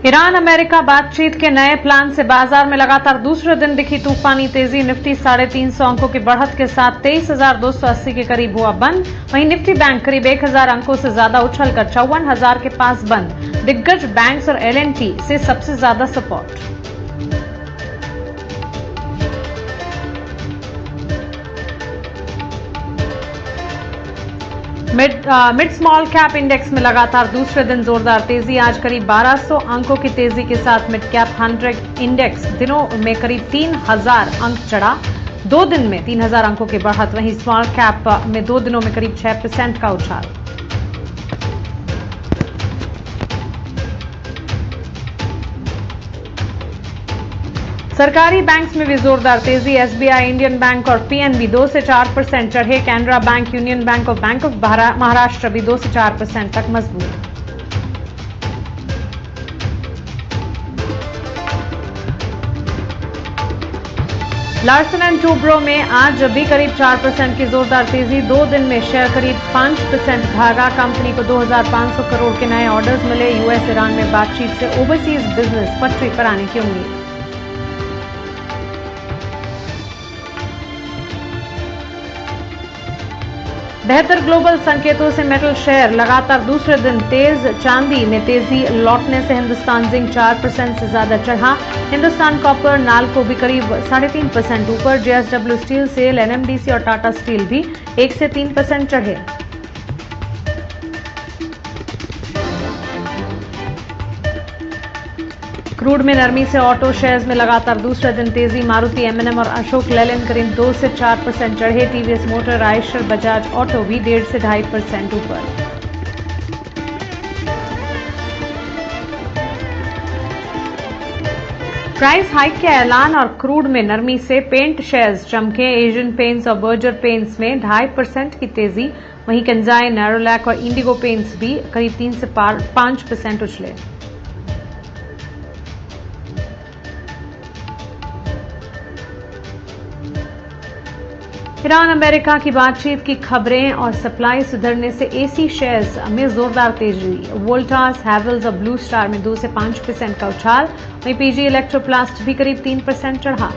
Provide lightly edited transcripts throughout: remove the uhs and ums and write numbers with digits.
Iran America बातचीत के नए प्लान से बाजार में लगातार दूसरे दिन दिखी तूफानी तेजी। निफ्टी 350 अंकों की बढ़त के साथ 23,280 के करीब हुआ बंद। वहीं निफ्टी बैंक करीब 1,000 अंकों से ज्यादा उछलकर 54,000 के पास बंद। दिग्गज बैंक्स और एलएनटी से सबसे ज्यादा support. Mid small cap index में लगातार दूसरे दिन जोरदार तेजी। आज करीब 1200 अंकों की तेजी के साथ मिड कैप 100 इंडेक्स दिनों में करीब 3,000 अंक चढ़ा। 2 दिन में 3,000 अंकों की बढ़त। वहीं स्मॉल कैप में 2 दिनों में करीब 6% का उछाल। सरकारी बैंक्स में भी जोरदार तेजी। एसबीआई, इंडियन बैंक और पीएनबी 2 से 4% चढ़े। कैनरा बैंक, यूनियन बैंक और बैंक ऑफ महाराष्ट्र भी 2 से 4% तक मजबूत। लार्सन एंड टूब्रो में आज भी करीब 4% की जोरदार तेजी। 2 दिन में शेयर करीब 5% भागा। कंपनी को 2,500 करोड़ के नए ऑर्डर्स मिले। यूएस ईरान में बातचीत से ओवरसीज बिजनेस पटरी पर आने की उम्मीद। बेहतर ग्लोबल संकेतों से मेटल शेयर लगातार दूसरे दिन तेज। चांदी में तेजी लौटने से हिंदुस्तान जिंक 4% से ज्यादा चढ़ा। हिंदुस्तान कॉपर नाल्को भी करीब 3.5% ऊपर। जेएसडब्ल्यू स्टील, सेल, एनएमडीसी और टाटा स्टील भी 1 से 3% चढ़े। क्रूड में नरमी से ऑटो शेयर्स में लगातार दूसरे दिन तेजी। मारुति, एमएनएम और अशोक लेलैंड करीब 2 से 4% चढ़े। TVS motor, Eicher, Bajaj auto भी 1.5 से 2.5% ऊपर। प्राइस हाइक के ऐलान और क्रूड में नरमी से पेंट शेयर्स चमके। एशियन पेंट्स और बर्जर पेंट्स में 2.5% की तेजी। वहीं कंजाई, नैरोलैक और इंडिगो पेंट्स भी करीब 3 से 5% उछले। ईरान अमेरिका की बातचीत की खबरें और सप्लाई सुधरने से एसी शेयर्स में जोरदार तेजी। वोल्टास, हैवेल्स और ब्लू स्टार में 2 से 5% का उछाल। वहीं पीजी इलेक्ट्रोप्लास्ट भी करीब 3% चढ़ा।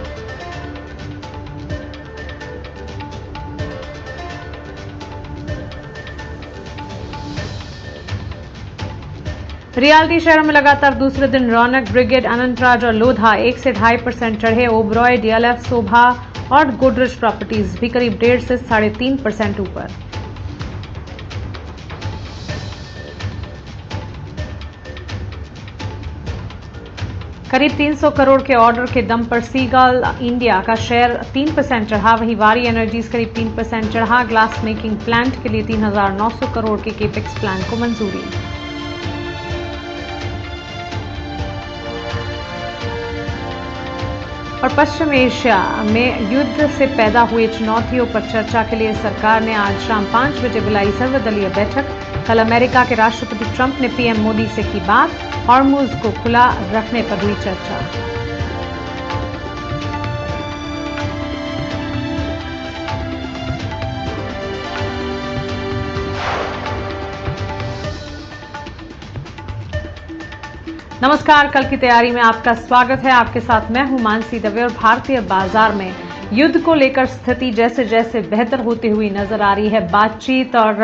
रियल्टी शेयरों में लगातार दूसरे दिन रौनक। ब्रिगेड, अनंतराज और लोधा 1 से 2.5% चढ़े। ओबरॉय, डीएलएफ, शोभा और गोदरेज प्रॉपर्टीज भी करीब 1.5 से 3.5% ऊपर। करीब 300 करोड़ के ऑर्डर के दम पर सीगल इंडिया का शेयर 3% चढ़ा। वहीं वारी एनर्जीज करीब 3% चढ़ा। ग्लास मेकिंग प्लांट के लिए 3,900 करोड़ के केपेक्स प्लान को मंजूरी। और पश्चिम एशिया में युद्ध से पैदा हुई चुनौतियों पर चर्चा के लिए सरकार ने आज शाम 5 बजे बुलाई सर्वदलीय बैठक। कल अमेरिका के राष्ट्रपति ट्रंप ने पीएम मोदी से की बात। हॉर्मुज को खुला रखने पर हुई चर्चा। नमस्कार, कल की तैयारी में आपका स्वागत है। आपके साथ मैं हूं मानसी दवे। और भारतीय बाजार में युद्ध को लेकर स्थिति जैसे जैसे बेहतर होती हुई नजर आ रही है। बातचीत और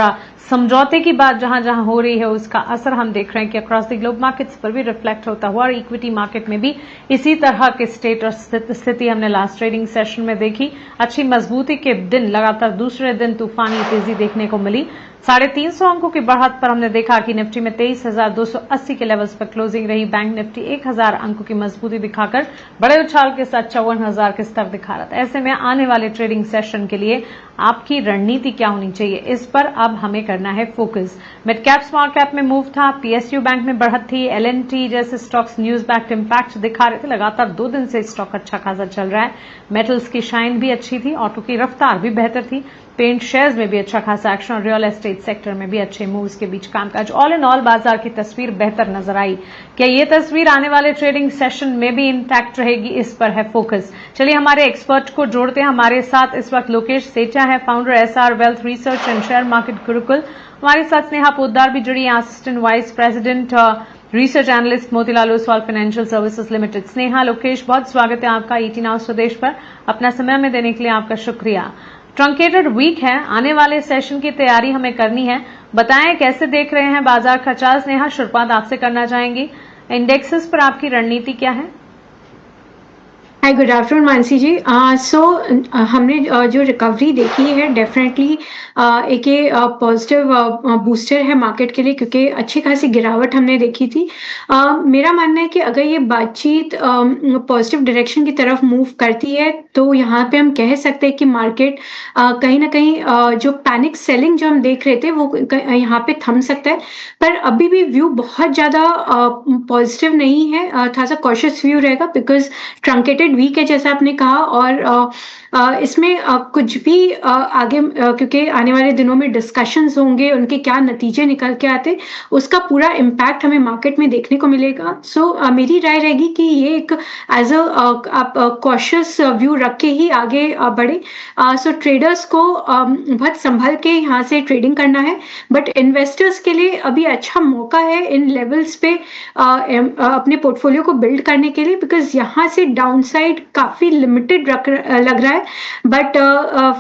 समझौते की बात जहां जहां हो रही है उसका असर हम देख रहे हैं कि अक्रॉस द ग्लोब मार्केट्स पर भी रिफ्लेक्ट होता हुआ। और इक्विटी मार्केट में भी इसी तरह के स्टेट और स्थिति हमने लास्ट ट्रेडिंग सेशन में देखी। अच्छी मजबूती के दिन लगातार दूसरे दिन तूफानी तेजी देखने को मिली। 350 अंकों की बढ़त पर हमने देखा कि निफ्टी में 23,280 के लेवल्स पर क्लोजिंग रही। बैंक निफ्टी 1,000 अंकों की मजबूती दिखाकर बड़े उछाल के साथ 54,000 के स्तर दिखा रहा था। ऐसे में आने वाले ट्रेडिंग सेशन के लिए आपकी रणनीति क्या होनी चाहिए, इस पर अब हमें करना है focus. Mid cap small cap में मूव था। पीएसयू बैंक में बढ़त थी। एलएनटी जैसे स्टॉक्स न्यूज बैक्ड इंपैक्ट दिखा रहे थे। लगातार 2 दिन से स्टॉक अच्छा खासा चल रहा है। मेटल्स की शाइन भी अच्छी थी। ऑटो की रफ्तार भी बेहतर थी। पेंट शेयर्स में भी अच्छा खासा एक्शन और रियल एस्टेट सेक्टर में भी अच्छे मूव्स के बीच कामकाज। ऑल इन ऑल बाजार की तस्वीर बेहतर नजर आई। क्या ये तस्वीर आने वाले ट्रेडिंग सेशन में भी इंटैक्ट रहेगी, इस पर है फोकस। चलिए हमारे एक्सपर्ट को जोड़ते हैं। हमारे साथ इस वक्त लोकेश सेठिया है, founder SR wealth research and share market Gurukul. हमारे साथ स्नेहा पोद्दार भी जुड़ी, assistant vice president research analyst Motilal Oswal financial services limited. Sneha, Lokesh, बहुत स्वागत है आपका ईटी नाउ स्वदेश पर। अपना समय हमें देने के लिए आपका शुक्रिया। ट्रंकेटेड वीक है, आने वाले सेशन की तैयारी हमें करनी है। बताएं कैसे देख रहे हैं बाजार का चाल। स्नेहा, शुरुआत आपसे करना चाहेंगी। इंडेक्सेस पर आपकी रणनीति क्या है? हाय, गुड आफ्टरनून मानसी जी। हमने जो रिकवरी देखी है डेफिनेटली एक ये पॉजिटिव बूस्टर है मार्केट के लिए, क्योंकि अच्छी खासी गिरावट हमने देखी थी। मेरा मानना है कि अगर ये बातचीत पॉजिटिव डायरेक्शन की तरफ मूव करती है तो यहाँ पे हम कह सकते हैं कि मार्केट कहीं ना कहीं जो पैनिक सेलिंग जो हम देख रहे थे वो यहाँ पे थम सकता है। पर अभी भी व्यू बहुत ज़्यादा पॉजिटिव नहीं है, थोड़ा सा कॉशियस व्यू रहेगा, बिकॉज ट्रंकेटेड वीक है जैसा आपने कहा। और इसमें कुछ भी आगे क्योंकि आने वाले दिनों में डिस्कशंस होंगे, उनके क्या नतीजे निकल के आते, उसका पूरा इम्पैक्ट हमें मार्केट में देखने को मिलेगा। मेरी राय रहेगी कि ये एक एज आप कॉशियस व्यू रख के ही आगे बढ़े। ट्रेडर्स को बहुत संभल के यहाँ से ट्रेडिंग करना है, बट इन्वेस्टर्स के लिए अभी अच्छा मौका है इन लेवल्स पे अपने पोर्टफोलियो को बिल्ड करने के लिए, बिकॉज यहाँ से डाउनसाइड काफी लिमिटेड लग रहा है। बट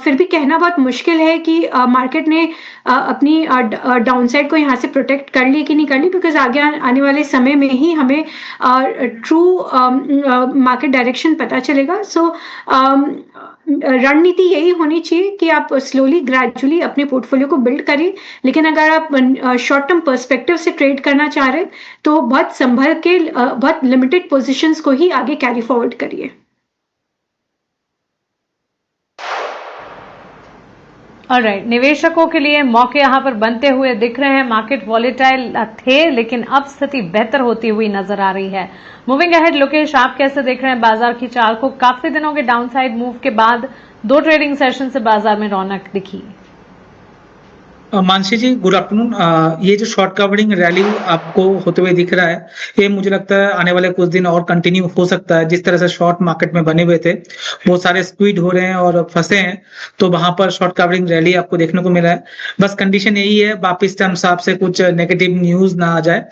फिर भी कहना बहुत मुश्किल है कि मार्केट ने अपनी डाउनसाइड को यहाँ से प्रोटेक्ट कर ली कि नहीं कर ली, बिकॉज आगे आने वाले समय में ही हमें ट्रू मार्केट डायरेक्शन पता चलेगा। रणनीति यही होनी चाहिए कि आप स्लोली ग्रेजुअली अपने पोर्टफोलियो को बिल्ड करें, लेकिन अगर आप शॉर्ट टर्म पर्सपेक्टिव से ट्रेड करना चाह रहे हैं तो बहुत संभल के बहुत लिमिटेड पोजीशंस को ही आगे कैरी फॉरवर्ड करिए। ऑलराइट, निवेशकों के लिए मौके यहां पर बनते हुए दिख रहे हैं। मार्केट वॉलेटाइल थे, लेकिन अब स्थिति बेहतर होती हुई नजर आ रही है। मूविंग अहेड, लोकेश, आप कैसे देख रहे हैं बाजार की चाल को? काफी दिनों के डाउनसाइड मूव के बाद 2 ट्रेडिंग सेशन से बाजार में रौनक दिखी। मानसी जी, गुड आफ्टरनून। ये जो शॉर्ट कवरिंग रैली आपको होते हुए दिख रहा है, ये मुझे लगता है आने वाले कुछ दिन और कंटिन्यू हो सकता है। जिस तरह से शॉर्ट मार्केट में बने हुए थे, बहुत सारे स्क्वीड हो रहे हैं और फंसे हैं, तो वहां पर शॉर्ट कवरिंग रैली आपको देखने को मिला है। बस कंडीशन यही है, वापिस टाइम साहब से कुछ नेगेटिव न्यूज ना आ जाए,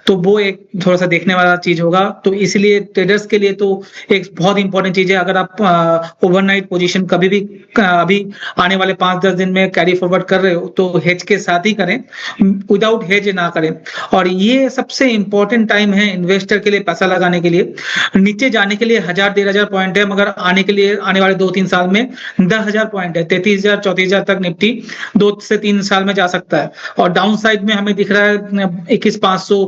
तो वो एक थोड़ा सा देखने वाला चीज होगा। तो इसलिए ट्रेडर्स के लिए तो एक बहुत इंपॉर्टेंट चीज है, अगर आप ओवरनाइट पोजीशन कभी भी अभी आने वाले 5-10 दिन में कैरी फॉरवर्ड कर रहे हो तो हेज के साथ ही करें, विदाउट हेज ना करें। और ये सबसे इंपॉर्टेंट टाइम है इन्वेस्टर के लिए पैसा लगाने के लिए। नीचे जाने के लिए 1000-1500 पॉइंट है, मगर आने के लिए आने वाले 2-3 साल में 10,000 पॉइंट है। 33,000-34,000 तक निफ्टी 2 से 3 साल में जा सकता है। और डाउन साइड में हमें दिख रहा है 21,500,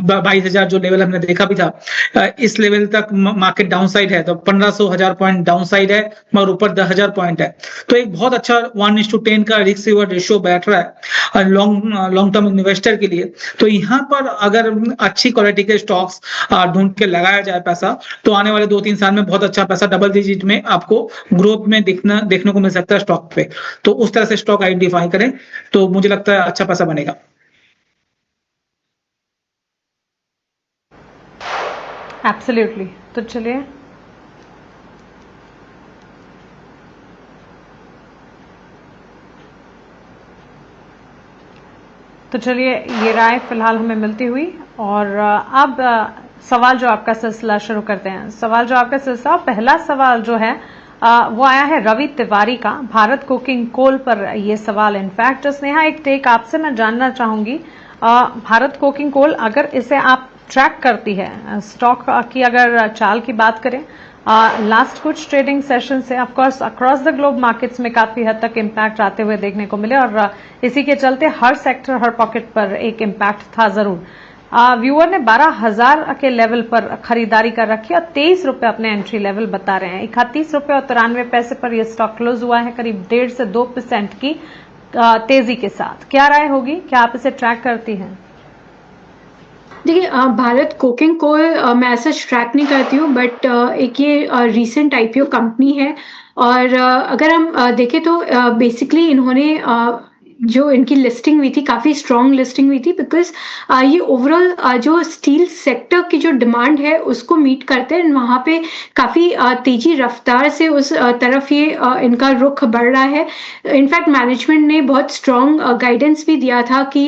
22,000 जो लेवल हमने देखा भी था, इस लेवल तक मार्केट डाउन साइड है। तो 1500-1000 पॉइंट डाउन साइड है, मगर ऊपर 10,000 पॉइंट है। तो एक बहुत अच्छा 1:10 का रिस्क रिवॉर्ड रेशियो बैठ रहा है लॉन्ग टर्म इन्वेस्टर के लिए। तो यहाँ पर अगर अच्छी क्वालिटी के स्टॉक्स ढूंढ के लगाया जाए पैसा, तो आने वाले 2-3 साल में बहुत अच्छा पैसा डबल डिजिट में आपको ग्रोथ में देखने को मिल सकता है स्टॉक पे। तो उस तरह से स्टॉक आइडेंटिफाई करें, तो मुझे लगता है अच्छा पैसा बनेगा। एब्सोल्युटली। तो चलिए ये राय फिलहाल हमें मिलती हुई। और अब सवाल जो आपका सिलसिला शुरू करते हैं। सवाल जो आपका सिलसिला, पहला सवाल जो है वो आया है रवि तिवारी का, भारत कोकिंग कोल पर ये सवाल। इनफैक्ट स्नेहा, एक टेक आपसे मैं जानना चाहूंगी। भारत कोकिंग कोल, अगर इसे आप ट्रैक करती है, स्टॉक की अगर चाल की बात करें, लास्ट कुछ ट्रेडिंग सेशन से of course across the globe markets में काफी हद तक इम्पैक्ट आते हुए देखने को मिले, और इसी के चलते हर सेक्टर, हर पॉकेट पर एक इम्पैक्ट था जरूर। व्यूअर ने 12,000 के लेवल पर खरीदारी कर रखी और 23 रुपए अपने एंट्री लेवल बता रहे हैं। 31 रुपए और 93 पैसे पर यह स्टॉक क्लोज हुआ है, करीब 1.5 से 2% की तेजी के साथ। क्या राय होगी, क्या आप इसे ट्रैक करती हैं? देखिए, भारत कोकिंग कोल मैं ऐसा ट्रैक नहीं करती हूँ, बट एक ये रीसेंट आईपीओ कंपनी है। और अगर हम देखें तो बेसिकली इन्होंने जो इनकी लिस्टिंग हुई थी काफ़ी स्ट्रॉन्ग लिस्टिंग हुई थी बिकॉज़ ये ओवरऑल जो स्टील सेक्टर की जो डिमांड है उसको मीट करते हैं। वहाँ पे काफ़ी तेज़ी रफ्तार से उस तरफ ये इनका रुख बढ़ रहा है। इनफैक्ट मैनेजमेंट ने बहुत स्ट्रॉन्ग गाइडेंस भी दिया था कि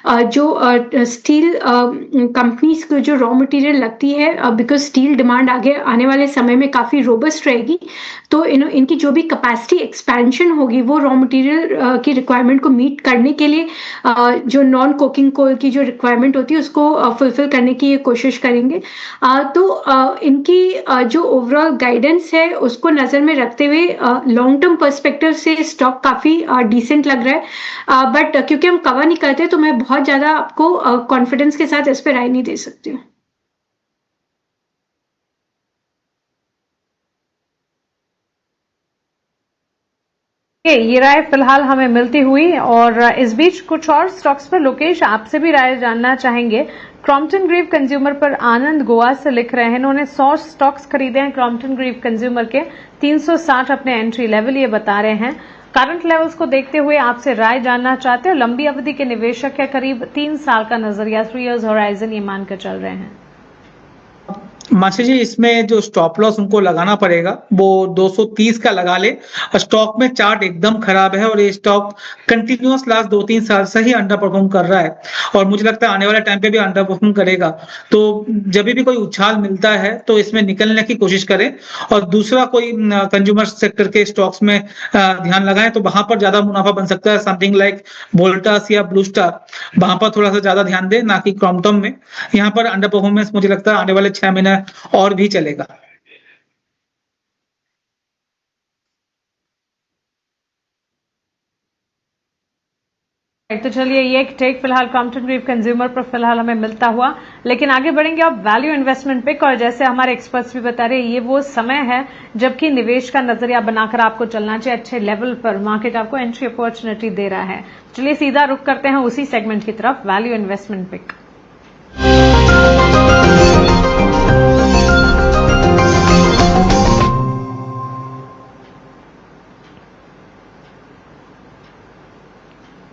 जो स्टील कंपनीज़ को जो रॉ मटेरियल लगती है बिकॉज़ स्टील डिमांड आगे आने वाले समय में काफ़ी रोबस्ट रहेगी, तो इनकी जो भी कैपेसिटी एक्सपेंशन होगी वो रॉ मटेरियल की रिक्वायरमेंट को मीट करने के लिए जो नॉन कोकिंग कोल की जो रिक्वायरमेंट होती है उसको फुलफिल करने की ये कोशिश करेंगे। तो इनकी जो ओवरऑल गाइडेंस है उसको नज़र में रखते हुए लॉन्ग टर्म पर्सपेक्टिव से स्टॉक काफ़ी डिसेंट लग रहा है। बट क्योंकि हम कवर नहीं करते तो मैं बहुत ज़्यादा आपको कॉन्फिडेंस के साथ इस पे राय नहीं दे सकती हूँ। ये राय फिलहाल हमें मिलती हुई, और इस बीच कुछ और स्टॉक्स पर लोकेश आपसे भी राय जानना चाहेंगे। क्रॉम्पटन ग्रीव कंज्यूमर पर आनंद गोवा से लिख रहे हैं, इन्होंने 100 स्टॉक्स खरीदे हैं क्रॉम्पटन ग्रीव कंज्यूमर के, 360 अपने एंट्री लेवल ये बता रहे हैं। करंट लेवल्स को देखते हुए आपसे राय जानना चाहते हैं। लंबी अवधि के निवेशक है, करीब 3 साल का नजरिया, 3 इयर्स होराइजन ये मानकर चल रहे हैं। मानसी जी, इसमें जो स्टॉप लॉस उनको लगाना पड़ेगा वो 230 का लगा ले। स्टॉक में चार्ट एकदम खराब है और ये स्टॉक कंटिन्यूअस लास्ट 2-3 साल से ही अंडर परफॉर्म कर रहा है और मुझे लगता है आने वाले टाइम पे भी अंडर परफॉर्म करेगा। तो जब भी कोई उछाल मिलता है तो इसमें निकलने की कोशिश करें और दूसरा कोई कंज्यूमर सेक्टर के स्टॉक्स में ध्यान लगाएं तो वहां पर ज्यादा मुनाफा बन सकता है। समथिंग लाइक वोल्टास या ब्लू स्टार, वहां पर थोड़ा सा ज्यादा ध्यान दें, ना कि क्रॉम्पटन में। यहाँ पर अंडर परफॉर्मेंस मुझे लगता है आने वाले 6 महीने और भी चलेगा। तो चलिए, ये एक टेक फिलहाल क्रॉम्पटन ग्रीव कंज्यूमर पर फिलहाल हमें मिलता हुआ, लेकिन आगे बढ़ेंगे अब वैल्यू इन्वेस्टमेंट पिक। और जैसे हमारे एक्सपर्ट्स भी बता रहे हैं, ये वो समय है जबकि निवेश का नजरिया बनाकर आपको चलना चाहिए। अच्छे लेवल पर मार्केट आपको एंट्री अपॉर्चुनिटी दे रहा है। चलिए सीधा रुख करते हैं उसी सेगमेंट की तरफ, वैल्यू इन्वेस्टमेंट पिक।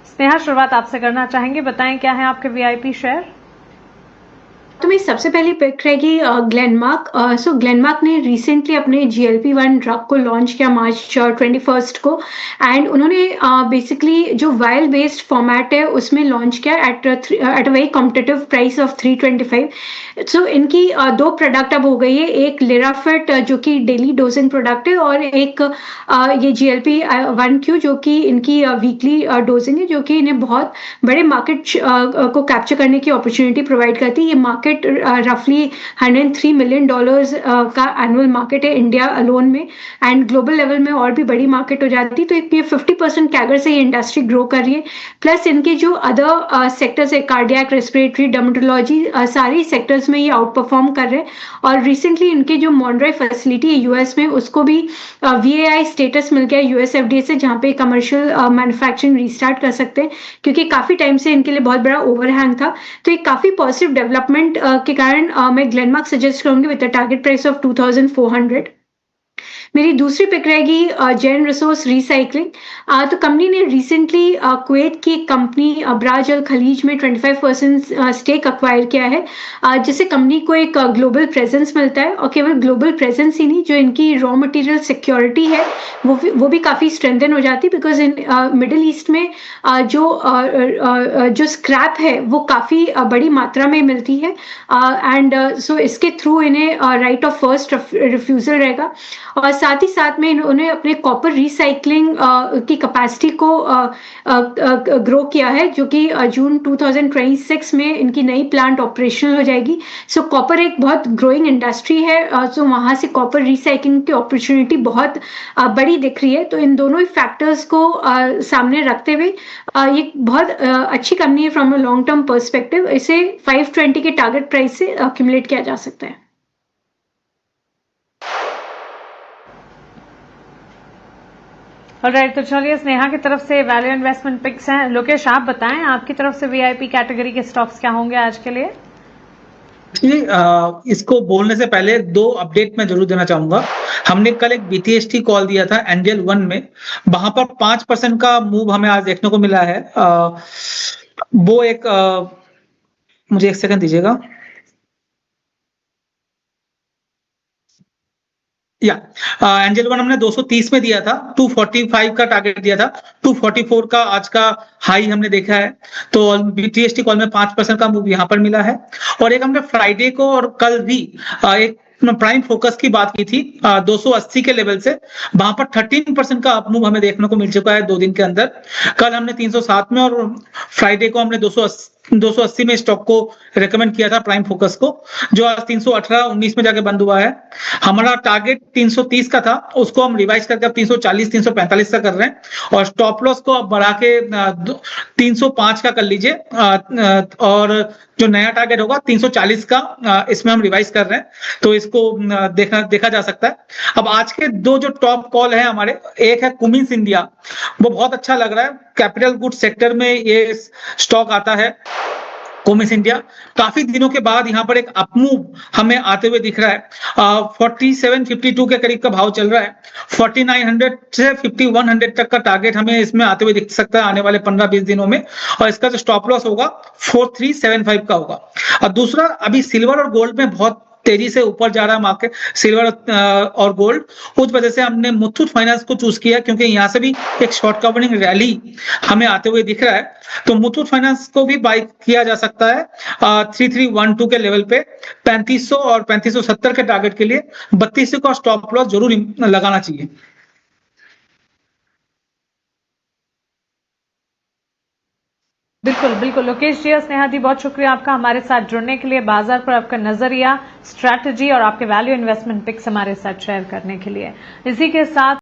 स्नेहा, शुरुआत आपसे करना चाहेंगे, बताएं क्या है आपके वीआईपी शेयर। तो मेरी सबसे पहली पिक रहेगी ग्लेनमार्क। सो ग्लेनमार्क ने रिसेंटली अपने GLP-1 ड्रग को लॉन्च किया मार्च 21 को, एंड उन्होंने बेसिकली जो वायल बेस्ड फॉर्मेट है उसमें लॉन्च किया at a very competitive price of 325। सो इनकी दो प्रोडक्ट अब हो गई है, एक लिराफिट जो कि डेली डोजिंग प्रोडक्ट है और एक ये GLP-1 जो कि इनकी वीकली डोजिंग है, जो कि इन्हें बहुत बड़े मार्केट को कैप्चर करने की अपॉर्चुनिटी प्रोवाइड करती है। ये मार्केट रफली $103 मिलियन का एनुअल मार्केट है इंडिया अलोन में, एंड ग्लोबल लेवल में और भी बड़ी मार्केट हो जाती है। तो ये 50% कैगर से ये इंडस्ट्री ग्रो कर रही है। प्लस इनके जो अदर सेक्टर्स है, कार्डियक, रेस्पिरेटरी, डर्मेटोलॉजी, सारी सेक्टर्स में ये आउट परफॉर्म कर रहे हैं। और रिसेंटली इनके जो मॉन्ड्राई फैसिलिटी है यूएस में, उसको भी VAI स्टेटस मिल गया US FDA से, जहाँ पे कमर्शियल मैन्युफैक्चरिंग रिस्टार्ट कर सकते हैं, क्योंकि काफ़ी टाइम से इनके लिए बहुत बड़ा ओवरहैंग था। तो एक काफ़ी पॉजिटिव डेवलपमेंट के कारण मैं ग्लेनमार्क सजेस्ट करूंगी with the target price of 2400। मेरी दूसरी पिक रहेगी जैन रिसोर्स रिसाइकलिंग। तो कंपनी ने रिसेंटली कुवैत की एक कंपनी ब्राज अल खलीज में 25% स्टेक अक्वायर किया है, जिससे कंपनी को एक ग्लोबल प्रेजेंस मिलता है। और केवल ग्लोबल प्रेजेंस ही नहीं, जो इनकी रॉ मटेरियल सिक्योरिटी है वो भी काफ़ी स्ट्रेंथन हो जाती है, बिकॉज इन मिडिल ईस्ट में जो स्क्रैप है वो काफ़ी बड़ी मात्रा में मिलती है, एंड सो इसके थ्रू इन्हें राइट ऑफ फर्स्ट रिफ्यूज़ल रहेगा। और साथ ही साथ में इन्होंने अपने कॉपर रिसाइकलिंग की कैपेसिटी को ग्रो किया है, जो कि जून 2026 में इनकी नई प्लांट ऑपरेशनल हो जाएगी। सो कॉपर एक बहुत ग्रोइंग इंडस्ट्री है, सो वहाँ से कॉपर रिसाइकलिंग की अपॉर्चुनिटी बहुत बड़ी दिख रही है। तो इन दोनों ही फैक्टर्स को सामने रखते हुए ये बहुत अच्छी कंपनी है from a long term perspective. इसे 520 के टारगेट प्राइस से एक्यूमुलेट किया जा सकता है। ऑलराइट, तो चलिए स्नेहा की तरफ से वैल्यू इन्वेस्टमेंट पिक्स हैं। लोकेश, आप बताएं आपकी तरफ से वीआईपी कैटेगरी के स्टॉक्स क्या होंगे आज के लिए। जी, इसको बोलने से पहले 2 अपडेट मैं ज़रूर देना चाहूँगा। हमने कल एक बीटीएसटी कॉल दिया था एंजेल वन में, वहाँ पर 5% का मूव हमें आज देखने को मिला है। वो एक मुझे 1 सेकंड दीजिएगा। या एंजल वन हमने 230 में दिया था, 245 का टारगेट दिया था, 244 का आज का हाई हमने देखा है। तो बीटीएसटी कॉल में 5% का मूव यहाँ पर मिला है। और एक हमने फ्राइडे को और कल भी एक प्राइम फोकस की बात की थी 280 के लेवल से, वहां पर 13% का अप मूव हमें देखने को मिल चुका है 2 दिन के अंदर। कल हमने 307 में और फ्राइडे को हमने 280 में स्टॉक को रेकमेंड किया था प्राइम फोकस को, जो आज 318-19 में जाके बंद हुआ है। हमारा टारगेट 330 का था, उसको हम रिवाइज करके अब 340-345 का कर रहे हैं और स्टॉप लॉस को अब बढ़ा के 305 का कर लीजिए और जो नया टारगेट होगा 340 का इसमें हम रिवाइज कर रहे हैं, तो इसको देखा जा सकता है। अब आज के 2 जो टॉप कॉल है हमारे, एक है कुमिंस इंडिया, वो बहुत अच्छा लग रहा है। कैपिटल गुड्स सेक्टर में ये स्टॉक आता है कुमिंस इंडिया। काफी दिनों के बाद यहाँ पर एक अपमूव हमें आते हुए दिख रहा है। 4752 के करीब का भाव चल रहा है। 4900 से 5100 तक का टारगेट हमें इसमें आते हुए दिख सकता है आने वाले 15-20 दिनों में, और इसका जो स्टॉप लॉस होगा 4375 का होगा। और दूसरा, अभी सिल्वर और गोल्ड में बहुत तेजी से ऊपर जा रहा है मार्केट, सिल्वर और गोल्ड। उस वजह से हमने मुथूट फाइनेंस को चूज किया, क्योंकि यहाँ से भी एक शॉर्ट कवरिंग रैली हमें आते हुए दिख रहा है। तो मुथूट फाइनेंस को भी बाय किया जा सकता है 3312 के लेवल पे। 3500 और 3570 के टारगेट के लिए 3200 का स्टॉप लॉस जरूर लगाना चाहिए। बिल्कुल बिल्कुल लोकेश जी और स्नेहा जी, बहुत शुक्रिया आपका हमारे साथ जुड़ने के लिए, बाजार पर आपका नजरिया, स्ट्रैटेजी और आपके वैल्यू इन्वेस्टमेंट पिक्स हमारे साथ शेयर करने के लिए। इसी के साथ